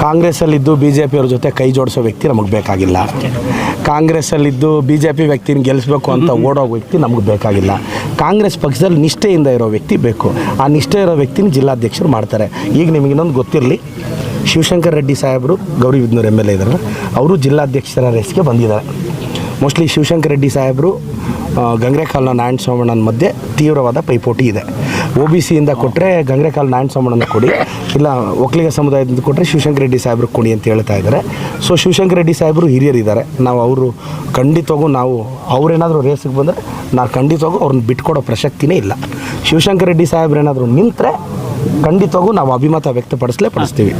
ಕಾಂಗ್ರೆಸ್ಸಲ್ಲಿದ್ದು B J ಪಿಯವ್ರ ಜೊತೆ ಕೈ ಜೋಡಿಸೋ ವ್ಯಕ್ತಿ ನಮಗೆ ಬೇಕಾಗಿಲ್ಲ. ಕಾಂಗ್ರೆಸ್ಸಲ್ಲಿದ್ದು ಬಿ ಜೆ ಪಿ ವ್ಯಕ್ತಿನ ಗೆಲ್ಲಿಸ್ಬೇಕು ಅಂತ ಓಡೋ ವ್ಯಕ್ತಿ ನಮಗೆ ಬೇಕಾಗಿಲ್ಲ. ಕಾಂಗ್ರೆಸ್ ಪಕ್ಷದಲ್ಲಿ ನಿಷ್ಠೆಯಿಂದ ಇರೋ ವ್ಯಕ್ತಿ ಬೇಕು. ಆ ನಿಷ್ಠೆ ಇರೋ ವ್ಯಕ್ತಿನ ಜಿಲ್ಲಾಧ್ಯಕ್ಷರು ಮಾಡ್ತಾರೆ. ಈಗ ನಿಮಗೆ ಇನ್ನೊಂದು ಗೊತ್ತಿರಲಿ, ಶಿವಶಂಕರ್ ರೆಡ್ಡಿ ಸಾಹೇಬರು ಗೌರಿಬಿದನೂರು ಎಮ್ ಎಲ್ ಎ ಇದ್ದಾರೆ, ಅವರು ಜಿಲ್ಲಾಧ್ಯಕ್ಷರ ರೇಸ್ಗೆ ಬಂದಿದ್ದಾರೆ. ಮೋಸ್ಟ್ಲಿ ಶಿವಶಂಕರ್ ರೆಡ್ಡಿ ಸಾಹೇಬರು ಗಂಗ್ರೇಕಾಲ್ನ ನಾರಾಯಣ ಸೋಮಣ್ಣನ ಮಧ್ಯೆ ತೀವ್ರವಾದ ಪೈಪೋಟಿ ಇದೆ. ಒ ಬಿ ಸಿಯಿಂದ ಕೊಟ್ಟರೆ ಗಂಗ್ರೇಕಾಲ್ ನಾರಾಯಣ ಸೋಮಣ್ಣನ ಕೊಡಿ, ಇಲ್ಲ ಒಕ್ಕಲಿಗ ಸಮುದಾಯದಿಂದ ಕೊಟ್ಟರೆ ಶಿವಶಂಕರ್ ರೆಡ್ಡಿ ಸಾಹೇಬ್ರು ಕೊಡಿ ಅಂತ ಹೇಳ್ತಾ ಇದ್ದಾರೆ. ಸೊ ಶಿವಶಂಕರ್ ರೆಡ್ಡಿ ಸಾಹೇಬರು ಹಿರಿಯರಿದ್ದಾರೆ, ನಾವು ಅವರು ಖಂಡಿತವಾಗೂ ನಾವು ಅವರೇನಾದರೂ ರೇಸಿಗೆ ಬಂದರೆ ನಾವು ಖಂಡಿತವಾಗೂ ಅವ್ರನ್ನ ಬಿಟ್ಕೊಡೋ ಪ್ರಸಕ್ತಿನೇ ಇಲ್ಲ. ಶಿವಶಂಕರ್ ರೆಡ್ಡಿ ಸಾಹೇಬ್ರು ಏನಾದರೂ ನಿಂತರೆ ಖಂಡಿತವಾಗೂ ನಾವು ಅಭಿಮತ ವ್ಯಕ್ತಪಡಿಸ್ತೀವಿ.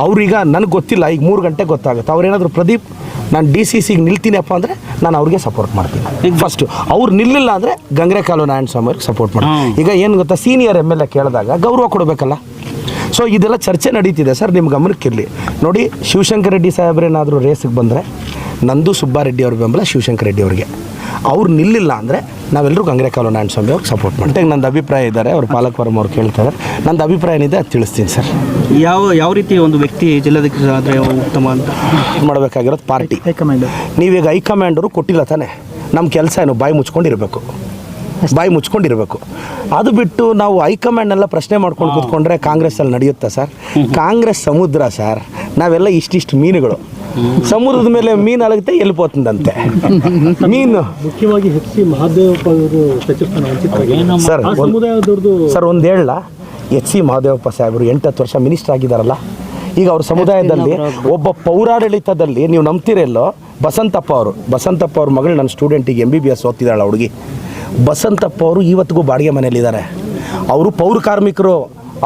ಅವ್ರೀಗ ನನಗೆ ಗೊತ್ತಿಲ್ಲ, ಈಗ 3 ಗಂಟೆಗೆ ಗೊತ್ತಾಗುತ್ತೆ. ಅವ್ರೇನಾದರೂ ಪ್ರದೀಪ್ ನಾನು ಡಿ ಸಿ ಸಿಗೆ ನಿಲ್ತೀನಪ್ಪ ಅಂದರೆ ನಾನು ಅವ್ರಿಗೆ ಸಪೋರ್ಟ್ ಮಾಡ್ತೀನಿ. ಫಸ್ಟು ಅವ್ರು ನಿಲ್ಲಿಲ್ಲ ಅಂದರೆ ಗಂಗ್ರೇಕಾಲು ನಾರಾಯಣ ಸ್ವಾಮಿ ಅವ್ರಿಗೆ ಸಪೋರ್ಟ್ ಮಾಡ್ತೀನಿ. ಈಗ ಏನು ಗೊತ್ತಾ, ಸೀನಿಯರ್ ಎಮ್ ಎಲ್ ಎ ಕೇಳಿದಾಗ ಗೌರವ ಕೊಡಬೇಕಲ್ಲ. ಸೊ ಇದೆಲ್ಲ ಚರ್ಚೆ ನಡೀತಿದೆ ಸರ್, ನಿಮ್ಮ ಗಮನಕ್ಕಿರಲಿ. ನೋಡಿ, ಶಿವಶಂಕರ್ ರೆಡ್ಡಿ ಸಾಹೇಬ್ರೇನಾದರೂ ರೇಸಿಗೆ ಬಂದರೆ ನಂದು ಸುಬ್ಬಾರೆಡ್ಡಿ ಅವ್ರ ಬೆಂಬಲ ಶಿವಶಂಕರ್ ರೆಡ್ಡಿ ಅವ್ರಿಗೆ. ಅವ್ರು ನಿಲ್ಲಿಲ್ಲ ಅಂದರೆ ನಾವೆಲ್ಲರೂ ಗಂಗ್ರೇಕಾಲು ನಾರಾಯಣ ಸ್ವಾಮಿ ಅವ್ರಿಗೆ ಸಪೋರ್ಟ್ ಮಾಡ್ತೀವಿ. ನಂದು ಅಭಿಪ್ರಾಯ ಇದ್ದಾರೆ, ಅವ್ರು ಪಾಲಕ್ ವರ್ಮ ಅವ್ರು ಕೇಳ್ತಾರೆ. ನಂದು ಅಭಿಪ್ರಾಯ ಏನಿದೆ ಅದು ತಿಳಿಸ್ತೀನಿ ಸರ್. ಯಾವ ರೀತಿ ಒಂದು ವ್ಯಕ್ತಿ ಜಿಲ್ಲಾಧ್ಯಕ್ಷರಾದರೆ ಉತ್ತಮ ಅಂತ ಮಾಡಬೇಕಾಗಿರೋದು ಪಾರ್ಟಿ ಹೈಕಮಾಂಡ್. ನೀವೀಗ ಹೈಕಮಾಂಡರು ಕೊಟ್ಟಿಲ್ಲ ತಾನೆ, ನಮ್ಮ ಕೆಲಸ ಏನು ಬಾಯಿ ಮುಚ್ಕೊಂಡಿರಬೇಕು. ಅದು ಬಿಟ್ಟು ನಾವು ಹೈಕಮಾಂಡ್ನೆಲ್ಲ ಪ್ರಶ್ನೆ ಮಾಡ್ಕೊಂಡು ಕೂತ್ಕೊಂಡ್ರೆ ಕಾಂಗ್ರೆಸ್ಸಲ್ಲಿ ನಡೆಯುತ್ತಾ ಸರ್? ಕಾಂಗ್ರೆಸ್ ಸಮುದ್ರ ಸರ್, ನಾವೆಲ್ಲ ಇಷ್ಟಿಷ್ಟು ಮೀನುಗಳು. ಸಮುದ್ರದ ಮೇಲೆ ಮೀನು ಅಲಗುತ್ತೆ, ಎಲ್ಲಿపోతుంದಂತೆ ಮೀನು. ಮುಖ್ಯವಾಗಿ ಎಚ್.ಸಿ. ಮಹದೇವಪ್ಪ ಅವರು ಸರ್ ಒಂದು ಹೇಳ, ಎಚ್.ಸಿ. ಮಹದೇವಪ್ಪ ಸಾಹೇಬರು 8-10 ವರ್ಷ ಮಿನಿಸ್ಟರ್ ಆಗಿದ್ದಾರಲ್ಲ. ಈಗ ಅವ್ರ ಸಮುದಾಯದಲ್ಲಿ ಒಬ್ಬ ಪೌರಾಡಳಿತದಲ್ಲಿ ನೀವು ನಂಬ್ತಿರಲ್ಲೋ, ಬಸಂತಪ್ಪ ಅವ್ರ ಮಗಳು ನನ್ನ ಸ್ಟೂಡೆಂಟಿಗೆ MBBS ಓದ್ತಿದ್ದಾಳೆ ಹುಡುಗಿ. ಬಸಂತಪ್ಪ ಅವರು ಇವತ್ತಿಗೂ ಬಾಡಿಗೆ ಮನೆಯಲ್ಲಿದ್ದಾರೆ. ಅವರು ಪೌರ ಕಾರ್ಮಿಕರು,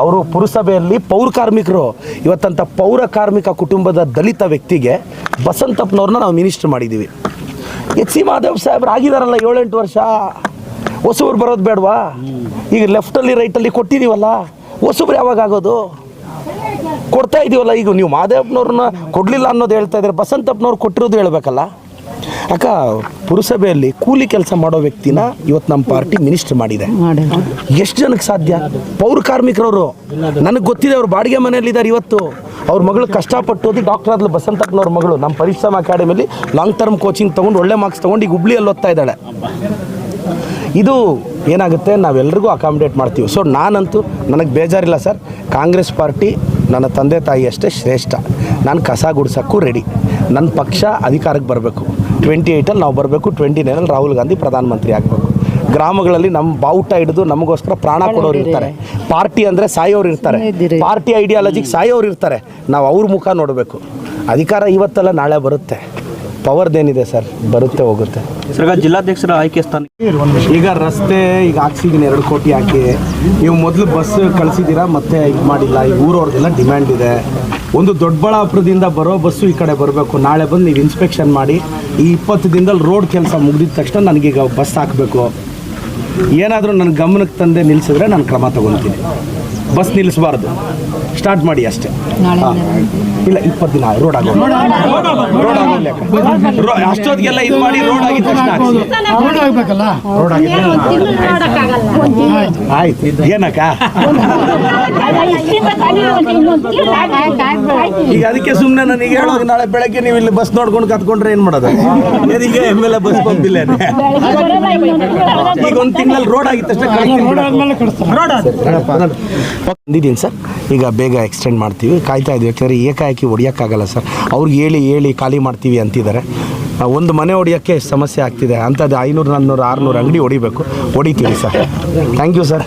ಅವರು ಪುರಸಭೆಯಲ್ಲಿ ಪೌರ ಕಾರ್ಮಿಕರು. ಇವತ್ತಂಥ ಪೌರ ಕಾರ್ಮಿಕ ಕುಟುಂಬದ ದಲಿತ ವ್ಯಕ್ತಿಗೆ ಬಸಂತಪ್ಪನವ್ರನ್ನ ನಾವು ಮಿನಿಸ್ಟರ್ ಮಾಡಿದ್ದೀವಿ. ಎಚ್.ಸಿ. ಮಹದೇವ್ ಸಾಹೇಬ್ರು ಆಗಿದಾರಲ್ಲ 7-8 ವರ್ಷ. ಹೊಸಬ್ರು ಬರೋದು ಬೇಡವಾ? ಈಗ ಲೆಫ್ಟಲ್ಲಿ ರೈಟಲ್ಲಿ ಕೊಟ್ಟಿದ್ದೀವಲ್ಲ, ಹೊಸಬ್ರು ಯಾವಾಗ ಆಗೋದು? ಕೊಡ್ತಾ ಇದ್ದೀವಲ್ಲ. ಈಗ ನೀವು ಮಹದೇವ್ನವ್ರನ್ನ ಕೊಡಲಿಲ್ಲ ಅನ್ನೋದು ಹೇಳ್ತಾ ಇದ್ದಾರೆ, ಬಸಂತಪ್ಪನವ್ರು ಕೊಟ್ಟಿರೋದು ಹೇಳ್ಬೇಕಲ್ಲ. ಅಕ್ಕ, ಪುರಸಭೆಯಲ್ಲಿ ಕೂಲಿ ಕೆಲಸ ಮಾಡೋ ವ್ಯಕ್ತಿನ ಇವತ್ತು ನಮ್ಮ ಪಾರ್ಟಿ ಮಿನಿಸ್ಟರ್ ಮಾಡಿದೆ. ಎಷ್ಟು ಜನಕ್ಕೆ ಸಾಧ್ಯ? ಪೌರ ಕಾರ್ಮಿಕರವರು. ನನಗೆ ಗೊತ್ತಿದೆ, ಅವ್ರು ಬಾಡಿಗೆ ಮನೆಯಲ್ಲಿದ್ದಾರೆ ಇವತ್ತು. ಅವ್ರ ಮಗಳು ಕಷ್ಟಪಟ್ಟು ಓದಿ ಡಾಕ್ಟರ್ ಆದ್ಲು. ಬಸಂತಪ್ಪನವ್ರ ಮಗಳು ನಮ್ಮ ಪರಿಶ್ರಮ ಅಕಾಡೆಮಿಲಿ ಲಾಂಗ್ ಟರ್ಮ್ ಕೋಚಿಂಗ್ ತೊಗೊಂಡು ಒಳ್ಳೆ ಮಾರ್ಕ್ಸ್ ತೊಗೊಂಡು ಈಗ ಹುಬ್ಳಿಯಲ್ಲಿ ಓದ್ತಾ ಇದ್ದಾಳೆ. ಇದು ಏನಾಗುತ್ತೆ, ನಾವೆಲ್ಲರಿಗೂ ಅಕಾಮಿಡೇಟ್ ಮಾಡ್ತೀವಿ. ಸೊ ನಾನಂತೂ ನನಗೆ ಬೇಜಾರಿಲ್ಲ ಸರ್. ಕಾಂಗ್ರೆಸ್ ಪಾರ್ಟಿ ನನ್ನ ತಂದೆ ತಾಯಿ ಅಷ್ಟೇ ಶ್ರೇಷ್ಠ. ನಾನು ಕಸ ಗುಡ್ಸೋಕ್ಕೂ ರೆಡಿ. ನನ್ನ ಪಕ್ಷ ಅಧಿಕಾರಕ್ಕೆ ಬರಬೇಕು. 28ಅಲ್ಲಿ ನಾವು ಬರಬೇಕು. 29ಅಲ್ಲಿ ರಾಹುಲ್ ಗಾಂಧಿ ಪ್ರಧಾನಮಂತ್ರಿ ಆಗಬೇಕು. ಗ್ರಾಮಗಳಲ್ಲಿ ನಮ್ಮ ಬಾವುಟ ಹಿಡಿದು ನಮಗೋಸ್ಕರ ಪ್ರಾಣ ಕೊಡೋರು ಇರ್ತಾರೆ. ಪಾರ್ಟಿ ಅಂದರೆ ಸಾಯೋರು ಇರ್ತಾರೆ. ಪಾರ್ಟಿ ಐಡಿಯಾಲಜಿಗೆ ಸಾಯೋರು ಇರ್ತಾರೆ. ನಾವು ಅವ್ರ ಮುಖ ನೋಡಬೇಕು. ಅಧಿಕಾರ ಇವತ್ತಲ್ಲ ನಾಳೆ ಬರುತ್ತೆ. ಪವರ್ದೇನಿದೆ ಸರ್, ಬರುತ್ತೆ ಹೋಗುತ್ತೆ. ಸರ್, ಜಿಲ್ಲಾಧ್ಯಕ್ಷರ ಆಯ್ಕೆ ಸ್ಥಾನ ಈಗ ರಸ್ತೆ ಈಗ ಹಾಕ್ಸಿದ್ದೀನಿ 2 ಕೋಟಿ ಹಾಕಿ. ನೀವು ಮೊದಲು ಬಸ್ ಕಳಿಸಿದ್ದೀರಾ, ಮತ್ತೆ ಇದು ಮಾಡಿಲ್ಲ. ಈಗ ಊರವ್ರಿಗೆಲ್ಲ ಡಿಮ್ಯಾಂಡ್ ಇದೆ. ಒಂದು ದೊಡ್ಡಬಳ್ಳಾಪುರದಿಂದ ಬರೋ ಬಸ್ಸು ಈ ಕಡೆ ಬರಬೇಕು. ನಾಳೆ ಬಂದು ನೀವು ಇನ್ಸ್ಪೆಕ್ಷನ್ ಮಾಡಿ ಈ 20 ದಿನದಲ್ಲಿ ರೋಡ್ ಕೆಲಸ ಮುಗಿದಿದ ತಕ್ಷಣ ನನಗೀಗ ಬಸ್ ಹಾಕಬೇಕು. ಏನಾದರೂ ನನ್ನ ಗಮನಕ್ಕೆ ತಂದೆ ನಿಲ್ಲಿಸಿದ್ರೆ ನಾನು ಕ್ರಮ ತೊಗೊತೀನಿ. ಬಸ್ ನಿಲ್ಲಿಸಬಾರ್ದು, ಸ್ಟಾರ್ಟ್ ಮಾಡಿ ಅಷ್ಟೇ. ಇಲ್ಲ 20 ದಿನ ರೋಡ್ ಆಗೋದು, ಅಷ್ಟೊತ್ತಿಗೆಲ್ಲ ಇದು ಮಾಡಿ ರೋಡ್ ಆಗಿದ ತಕ್ಷಣ ರೋಡ್ ಆಯ್ತು. ಏನಕ್ಕ ಈಗ ಅದಕ್ಕೆ ಸುಮ್ಮನೆ ನನಗೆ ಹೇಳೋದು, ನಾಳೆ ಬೆಳಗ್ಗೆ ನೀವು ಇಲ್ಲಿ ಬಸ್ ನೋಡ್ಕೊಂಡು ಕತ್ಕೊಂಡ್ರೆ ಏನು ಮಾಡೋದು? ಈಗ MLA ಬಸ್ ಬಂದಿಲ್ಲ. ಈಗ 1 ತಿಂಗಳಲ್ಲಿ ರೋಡ್ ಆಗಿದ ತಕ್ಷಣ ಬಂದಿದ್ದೀನಿ ಸರ್. ಈಗ ಬೇಗ ಎಕ್ಸ್ಟೆಂಡ್ ಮಾಡ್ತೀವಿ, ಕಾಯ್ತಾ ಇದ್ದೀವಿ. ಯಾಕೆಂದರೆ ಏಕಾಏಕಿ ಹೊಡಿಯೋಕ್ಕಾಗಲ್ಲ ಸರ್. ಅವ್ರಿಗೆ ಹೇಳಿ ಖಾಲಿ ಮಾಡ್ತೀವಿ ಅಂತಿದ್ದಾರೆ. ಒಂದು ಮನೆ ಹೊಡಿಯೋಕ್ಕೆ ಸಮಸ್ಯೆ ಆಗ್ತಿದೆ. ಅಂಥದ್ದು 500, 400, 600 ಅಂಗಡಿ ಹೊಡಿಬೇಕು. ಹೊಡಿತೀವಿ ಸರ್. Thank you sir.